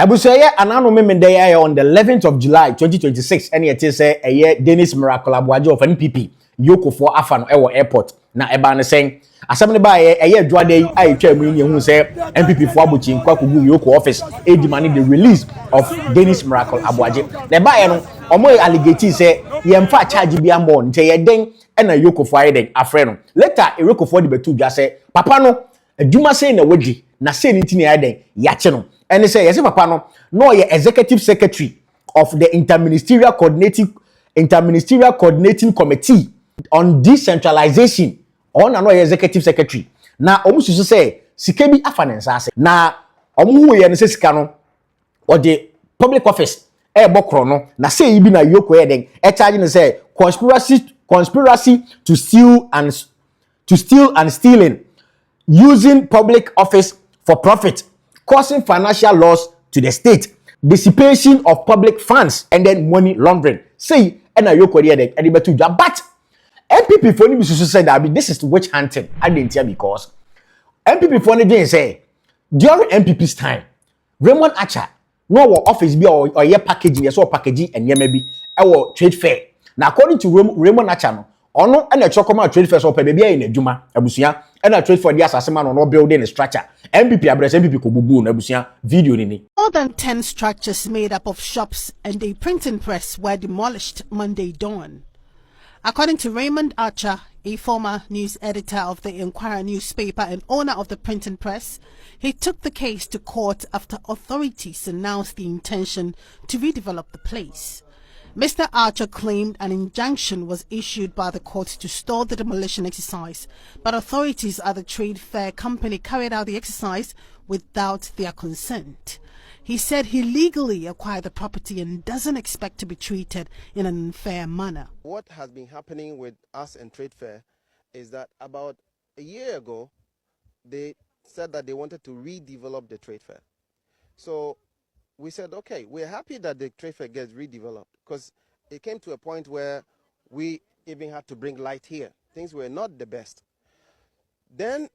Abusuye anano memende on the 11th of July 2026 and yet say a year Dennis Miracle ABOAGYE of NPP EOCO for Afano Ewo Airport na eba ne saying asem ba a year dwade ai twa mu yin hu say NPP for abuchi nkwa kugu EOCO office e demand the release of Dennis Miracle ABOAGYE na ba ye no omo allegate say ye mfa charge bia mo nte ye den na EOCO for ayeden afre no later EOCO for the betu dwa say papa no adwuma say na wodi na say ni ntini ayeden ya che no and say yes papa no ye executive secretary of the interministerial coordinating committee on decentralization on no executive secretary na omususu say sika bi afanensa ase na omuhu ye no say sika no or the public office bokro no na say ibi na EOCO eden charge no say conspiracy to steal and stealing using public office for profit, causing financial loss to the state, dissipation of public funds, and then money laundering. Say, and EOCO there, and but MPP for me said that this is witch hunting. I didn't hear because MPP for me say during MPP's time, Raymond Acha no office be or year packaging, yes, or packaging and maybe our trade fair. Now, according to Raymond Acha, no, ono and a chokoma trade fair so baby in a juma, abusia, and a trade for the assassin on no building structure. MPP address MPP Kobubu, abusia, video nini. More than 10 structures made up of shops and a printing press were demolished Monday dawn. According to Raymond Archer, a former news editor of the Inquirer newspaper and owner of the printing press, he took the case to court after authorities announced the intention to redevelop the place. Mr. Archer claimed an injunction was issued by the court to stall the demolition exercise, but authorities at the trade fair company carried out the exercise without their consent. He said he legally acquired the property and doesn't expect to be treated in an unfair manner. What has been happening with us and trade fair is that about a year ago, they said that they wanted to redevelop the trade fair. So we said, okay, we're happy that the trade fair gets redeveloped because it came to a point where we even had to bring light here. Things were not the best. Then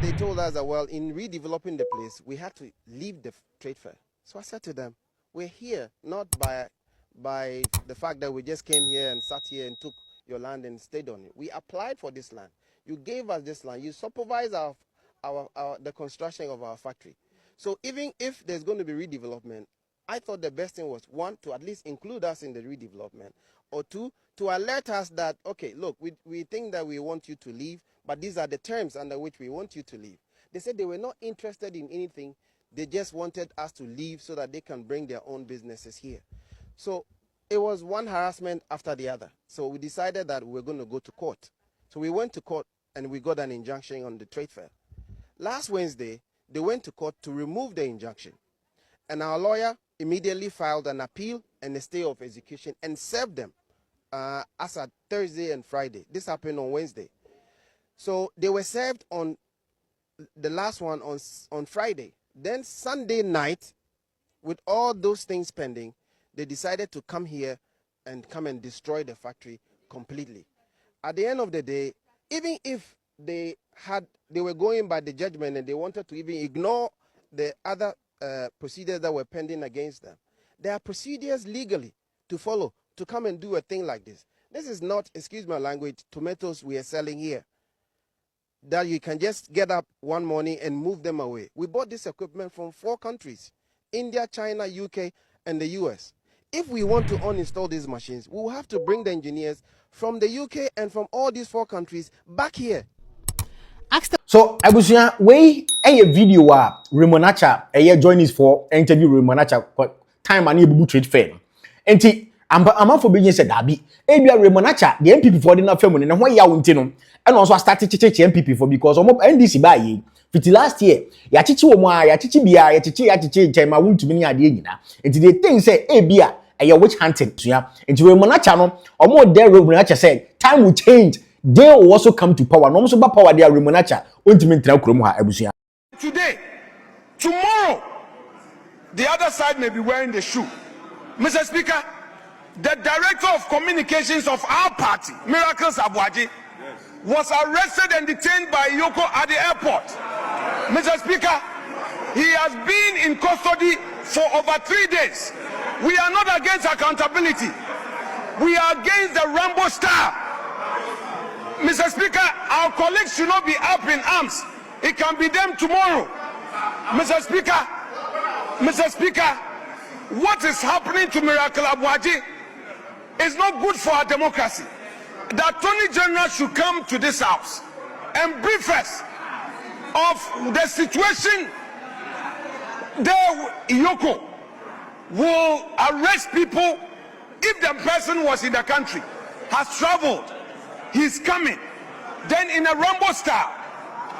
they told us that, well, in redeveloping the place, we had to leave the trade fair. So I said to them, we're here not by the fact that we just came here and sat here and took your land and stayed on it. We applied for this land. You gave us this land. You supervised the construction of our factory. So even if there's going to be redevelopment, I thought the best thing was, one, to at least include us in the redevelopment, or two, to alert us that, okay, look, we think that we want you to leave, but these are the terms under which we want you to leave. They said they were not interested in anything. They just wanted us to leave so that they can bring their own businesses here. So it was one harassment after the other. So we decided that we were going to go to court. So we went to court and we got an injunction on the trade fair. Last Wednesday, they went to court to remove the injunction. And our lawyer immediately filed an appeal and a stay of execution and served them as at Thursday and Friday. This happened on Wednesday. So they were served on the last one on Friday. Then Sunday night, with all those things pending, they decided to come here and come and destroy the factory completely. At the end of the day, even if they were going by the judgment and they wanted to even ignore the other procedures that were pending against them, there are procedures legally to follow to come and do a thing like this. This is not, excuse my language, tomatoes we are selling here that you can just get up one morning and move them away. We bought this equipment from 4 countries: India, China, UK, and the US. If we want to uninstall these machines, we will have to bring the engineers from the UK and from all these 4 countries back here. So abusia we a video wa Raymond Acha join us for interview Raymond Acha time ani ebubu trade fair. Enti am for being said abi ebia Raymond Acha the MPP for the na fam na ho ya wonti no and also start chiche MPP for because NDC ba yi fiti last year ya chiche wo mu a ya chiche bia ya chiche nchema wontumi ni ade nyina. Enti they think say ebia witch hunting ya. Enti Raymond Acha no omo there Raymond Acha said time will change. They will also come to power. No so power they are Raymond Acha. Today, tomorrow, the other side may be wearing the shoe. Mr. Speaker, the director of communications of our party, Miracles ABOAGYE, was arrested and detained by EOCO at the airport. Mr. Speaker, he has been in custody for over 3 days. We are not against accountability. We are against the Rambo style. Mr. Speaker, our colleagues should not be up in arms. It can be them tomorrow. Mr. Speaker, what is happening to Miracle ABOAGYE is not good for our democracy. The Attorney General should come to this house and brief us of the situation. The EOCO will arrest people if the person was in the country, has traveled, he's coming, then in a Rambo style,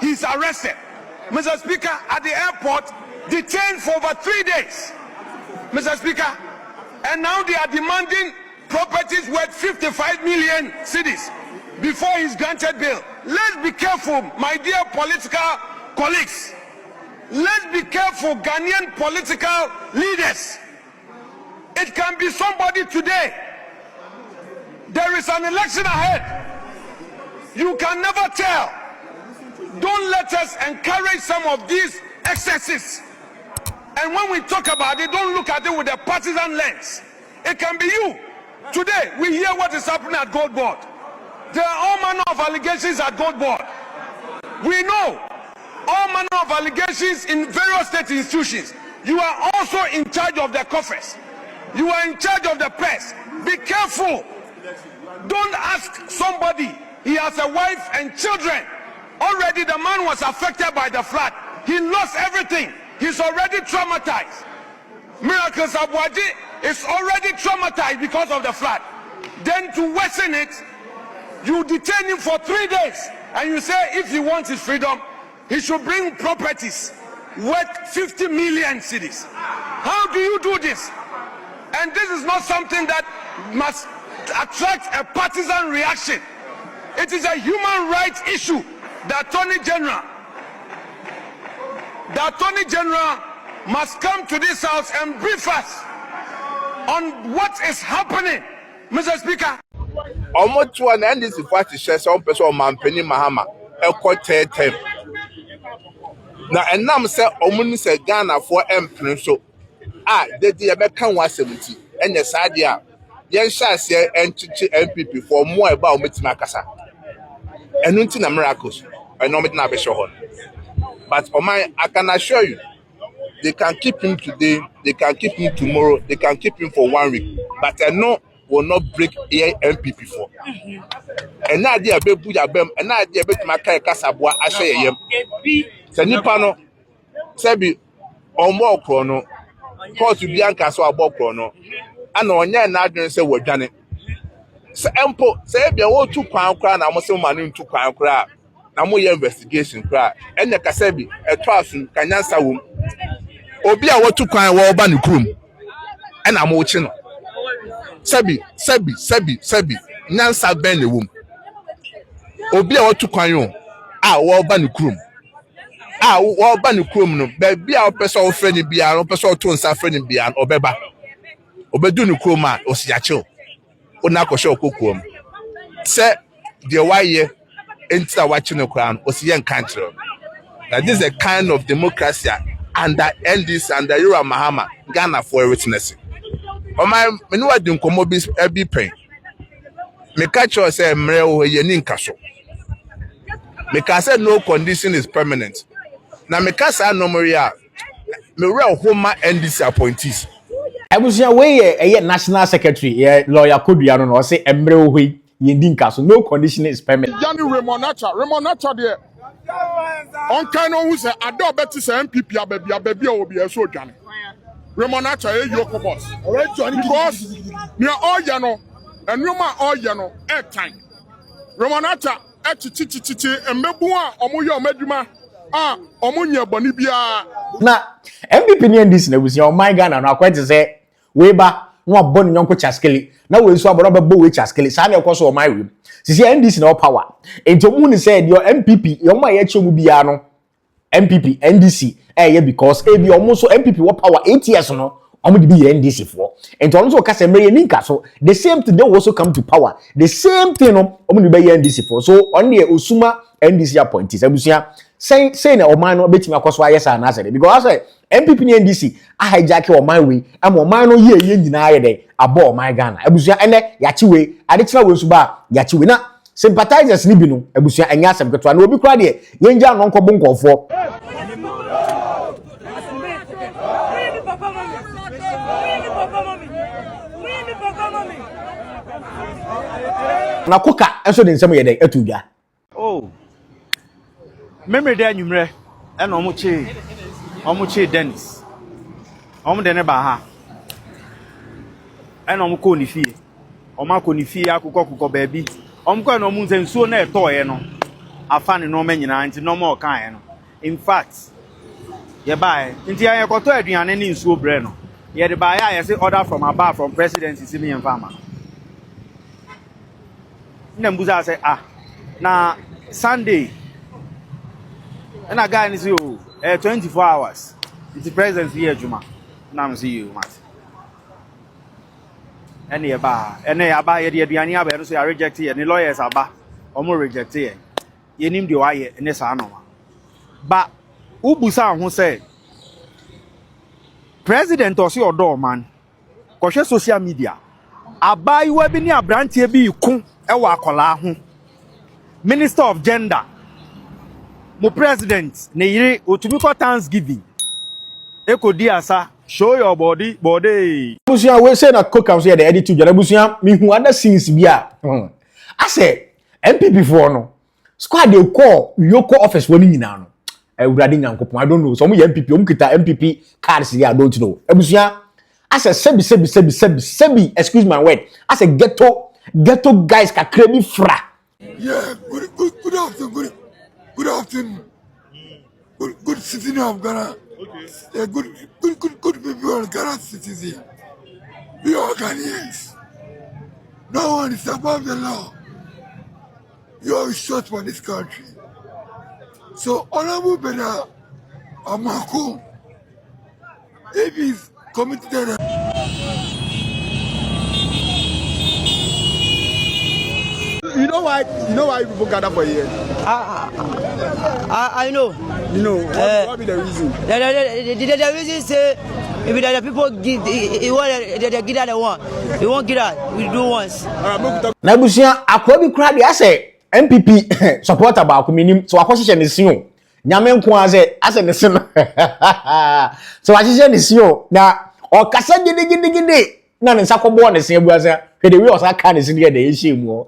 he's arrested. Mr. Speaker, at the airport, detained for over 3 days. Mr. Speaker, and now they are demanding properties worth 55 million cedis before he's granted bail. Let's be careful, my dear political colleagues. Let's be careful, Ghanaian political leaders. It can be somebody today. There is an election ahead. You can never tell. Don't let us encourage some of these excesses. And when we talk about it, don't look at it with a partisan lens. It can be you. Today, we hear what is happening at Gold Board. There are all manner of allegations at Gold Board. We know all manner of allegations in various state institutions. You are also in charge of the coffers. You are in charge of the press. Be careful. Don't ask somebody. He has a wife and children. Already the man was affected by the flood. He lost everything. He's already traumatized. Miracle ABOAGYE is already traumatized because of the flood. Then to worsen it, you detain him for 3 days and you say if he wants his freedom, he should bring properties worth 50 million cedis. How do you do this? And this is not something that must attract a partisan reaction. It is a human rights issue. The Attorney General must come to this house and brief us on what is happening. Mr. Speaker. Almost one end is if what is some person man penny Mahama a now and now say Omuni say Ghana for so they can 170 and yes idea yen shall say MPP for more about Makasa and nothing miracles and no na be sure. But I can assure you, they can keep him today, they can keep him tomorrow, they can keep him for 1 week. But I know will not break MPP for. And now they are bem, and now they are Makai Casabua, I say him. Sanipano, Sebi, or more chrono, cause to Bianca so about chrono. And on your Nadrian say we're done it. So Empo, say be all 2 crown, I must say money 2 crown crab. Namu investigation cry and the Kasebi a trasun Kanyansa womb. Obia what to cry war banukrum and I'm watching. Sebi Nansa Ben the womb. Obia what to cry on war banukrum. War banukrum no baby our person friendly beer, person to and friendly beer or beba. Obedunu kroma or siacho. Onako show cookroom. Say, dear why into watching the crown was young country. That this is a kind of democracy under NDC and the Yura Mahama Ghana for witnessing. On my menu, I don't come up with every pain. Me catch us a mreo yenin castle. Me say no condition is permanent. Now me say no Maria. Me real home NDC appointees. I was your way a national secretary, lawyer Kobiano, or say embryo. So no condition is permanent. Yanni Remonacha there. On kind of who say I don't bet to say MPP a baby will be a so Johnny. Remonacha EOCO boss. Because we are all yano and you are all yano at time. Remonacha at chichi and Mebua Omuya Meduma Omunya Bonibia. Now MPP near this was your my Ghana and I quite to say way back. No born young chaskeli. Now we saw about bo we chaskeli. Sani okoso my room. Sisi NDC no power. Ento Muni said your MPP, your my HM biano. MPP, NDC. Yeah, because be almost so MPP what power 8 years no. Omo be NDC for. Ento also kase mre ninka so the same thing they also come to power. The same thing no omo be NDC for. So on the Osuma NDC appointees. Abusia say na o man no betimi akoso ayesa na say because I say MPP ni NDC a hijack o man we ama o man no ye nyina ye de abo o man Ghana abusua ene yachi we ade kira we suba yachi we na sympathizers ni bi no abusua enya asem keto na obi kura de yenja no nko bonkofo na koka enso de nsem ye de atudwa oh memory de anwumre ena omuche Dennis de ne ba ha ena ko ni fie ko ni fie akukọ baabi ko na nze nsuo na etoye no afa ne no manyina nti no ma okan no in fact ye bae nti ya yekoto aduane ne nsuo bre no ye de bae ya say order from above from presidency si me mfama na mbuza say na Sunday and a guy is you 24 hours. It's the presence here, Juma. Now I'm see you, Matt. Any aba, any aba, the Diania, I say I reject it, and the lawyers are back, or more reject it. You name the wire, and this I know. But Ubusa who said, President or see your door, man, cautious social media. Aba you have been a branch here be you kun, ewa kola. Minister of Gender. Mo president ne yire otumiko Thanksgiving eko di asa show your body busia we say na koka so ye the edit to jara busia mi hu other scenes bia I say MPP for no squad dey call EOCO office woni nyina no ewurade nyankopon I don't know so mo ye MPP o mkita MPP cards here I don't know ebusia I say sebi excuse my word I say ghetto guys kakra bi fra yeah good afternoon good afternoon. Good citizen of Ghana. Okay. Yeah, good people of Ghana citizen. We are Ghanaians. No one is above the law. You are shot for this country. So Honorable Beda Amako, if he's committed You know why people gather for here? I know. You know, what be the reason? The reason say if the people give they get that they want. They won't get that. We do once. Na busia akwa bi kura de ase MPP supporter ba ko minim so akwahye ne sio nyame nko ase ne se no so akwahye ne sio na o kasa gidi na ne sakobo ne se ebu ase hwe de wi o sa ka ne se de ye hyemu o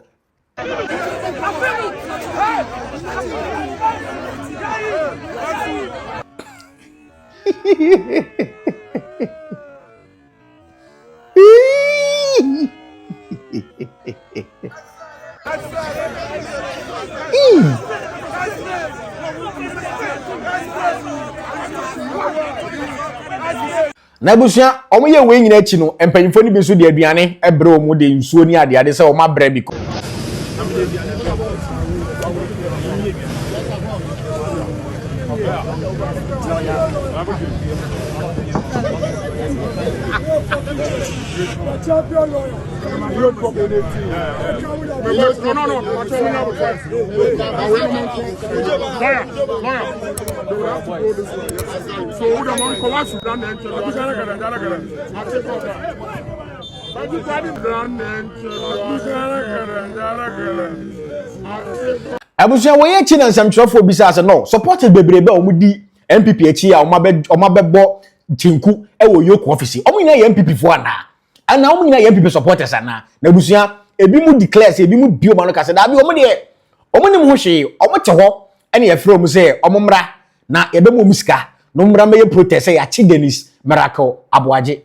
na busia omo ye we nyina chi no empanyifo ni bi so de aduane ebre omo de nsuo ni ade se o ma bra bi ko abusia we ye chi na nsamtwerefo bi sa no supported bebrebe o mu di MPP echi a o ma bebo tinku e wo EOCO office o mu nyina ye MPP fo ana o mu nyina ye MPP supporters ana na abusia ebi mu declare se ebi mu bio ma no ka se da bi o mu de o mu nim ho hwe o mu te ho ene ye frɛ o mu se o mu mra na ye be mo musika no mra me ye protest ya chi Dennis Miracle ABOAGYE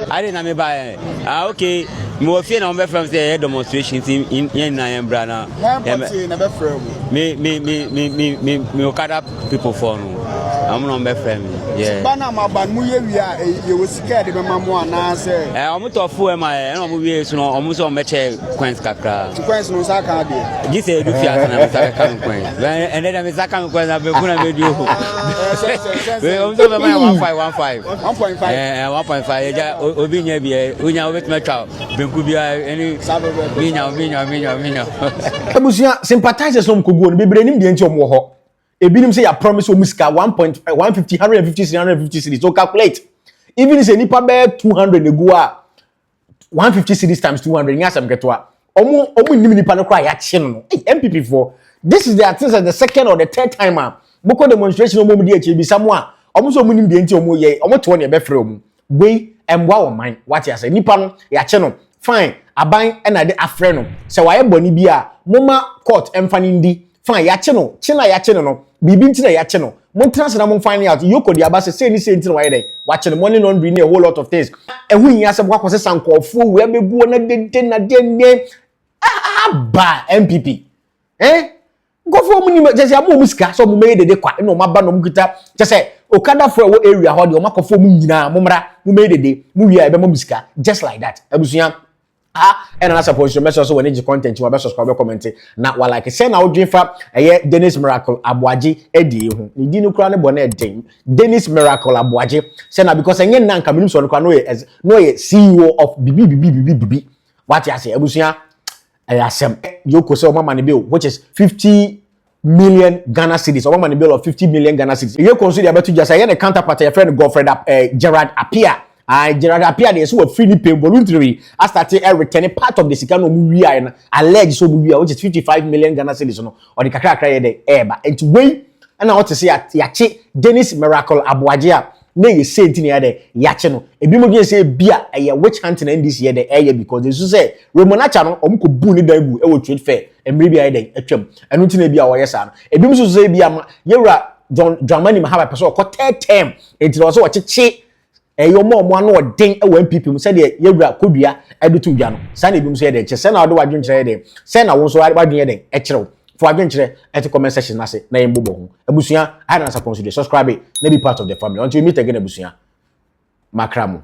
I didn't know okay. Mo fear na be from say demonstrations in na mbra na. Me okada people for no. I'm not be from. Yeah. Bana ma ban mu ye wi a ye wo sika de be ma mo ana se. Omo to fu e ma e na mo wi so no omo so me che coins kakra. Coins no sa kan de. Gi se du fiat na me sa kan coins. And then me sa kan coins na be kuna be dio. We omo so be ma 1515. 1.5. 1.5 obi nya bi onya obetuma twa benku bia any minya abusia sympathizers no mkogu no bebre nim de nti omo ho ebinim say ya promise o musika 1.150 150 cities so calculate even is a nipa be 200 nego a 150 cities times 200 nya sam ketwa omo nim nipa no kra ya che no MPP for this is the second or the third time boko demonstration omo di achi bi samo a omo so omo nim de nti omo ye omo to ne be frɛ omo we emwa wo man what ya say nipa no ya che no fine aban na de afrɛ no se waye boni bi a moma court emfani ndi fine ya che no china ya che no bibi nti na ya che no mon trans na mon find out EOCO di aba say ni say nti na waye dey wa che no money laundering a whole lot of things ehu yin asem kwa kwose sankofo we abebuo na de na de ne ba MPP go for mu ni je say amu musika so mu meye dede kwa na o maba no mu kita je say okada for wo area ho de o makofo mu nyina mu mra mu meye dede mu wi a be musika just like that abusuya and na suppose you message so when you content you be subscribe comment na wa like say na odwen fa Dennis Miracle Aboagye edi hu ni di no kura ne bone eden Dennis Miracle Aboagye say na because enye na nka minim so no kura no ye CEO of bibi what you say abusuya ayasem EOCO say o mama ne bill which is 50 million Ghana cedis o mama ne bill of 50 million Ghana cedis EOCO so dey betu just say the counterpart your friend Godfred Gerard Appiah Gerard Appiah dey so free ni pay voluntary as started returning part of the sika no mu wi na allege so mu wi which is 55 million Ghana cedis no or the kakra ye dey eba enti wey na what say ya che Dennis Miracle Aboagye na ye say ntini ya dey ya che no ebi mo gye say bia eye witch hunting in this year dey eye because they so say Remonacha no omko bu ni dagu e wo trade fair emre bia dey atwam enu ntini bia wo yesa no ebi mo so say bia ma yewura Dramani Mahaba person ko third term enti no so wo cheche eyo mo ano odin e wo MPP mu say dey yewura kodua edu dwa no say na ebi mo so ye dey che say na wo de wadwen kire dey say na wo so wadwen ye dey e kire for adwen kire et comment section na say na ye mbobo ho abusuya I na consider subscribe na be part of the family until we meet again abusuya makramo